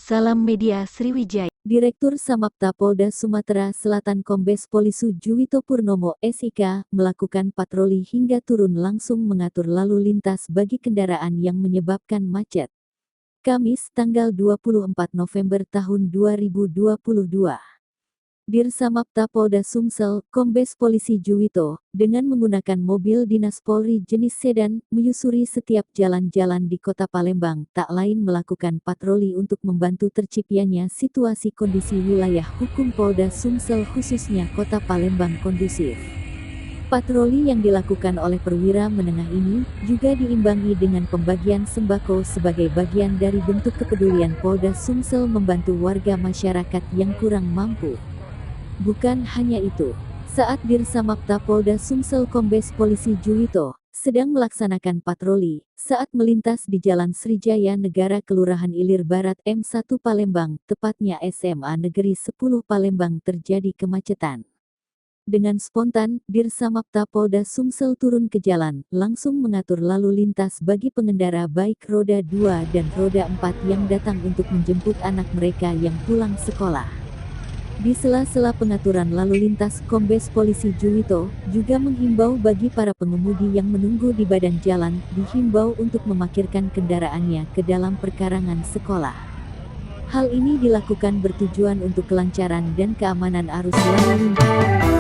Salam Media Sriwijaya. Direktur Samapta Polda Sumatera Selatan Kombes Polisu Juwito Purnomo SIK melakukan patroli hingga turun langsung mengatur lalu lintas bagi kendaraan yang menyebabkan macet. Kamis, tanggal 24 November tahun 2022. Dirsamapta Polda Sumsel, Kombes Polisi Juwito, dengan menggunakan mobil dinas Polri jenis sedan, menyusuri setiap jalan-jalan di Kota Palembang, tak lain melakukan patroli untuk membantu terciptanya situasi kondisi wilayah hukum Polda Sumsel khususnya Kota Palembang kondusif. Patroli yang dilakukan oleh perwira menengah ini juga diimbangi dengan pembagian sembako sebagai bagian dari bentuk kepedulian Polda Sumsel membantu warga masyarakat yang kurang mampu. Bukan hanya itu, saat Dirsamapta Polda Sumsel Kombes Polisi Juwito sedang melaksanakan patroli, saat melintas di Jalan Srijaya Negara Kelurahan Ilir Barat M1 Palembang, tepatnya SMA Negeri 10 Palembang terjadi kemacetan. Dengan spontan, Dirsamapta Polda Sumsel turun ke jalan, langsung mengatur lalu lintas bagi pengendara baik roda 2 dan roda 4 yang datang untuk menjemput anak mereka yang pulang sekolah. Di sela-sela pengaturan lalu lintas, Kombes Polisi Juwito juga menghimbau bagi para pengemudi yang menunggu di badan jalan, dihimbau untuk memarkirkan kendaraannya ke dalam perkarangan sekolah. Hal ini dilakukan bertujuan untuk kelancaran dan keamanan arus lalu lintas.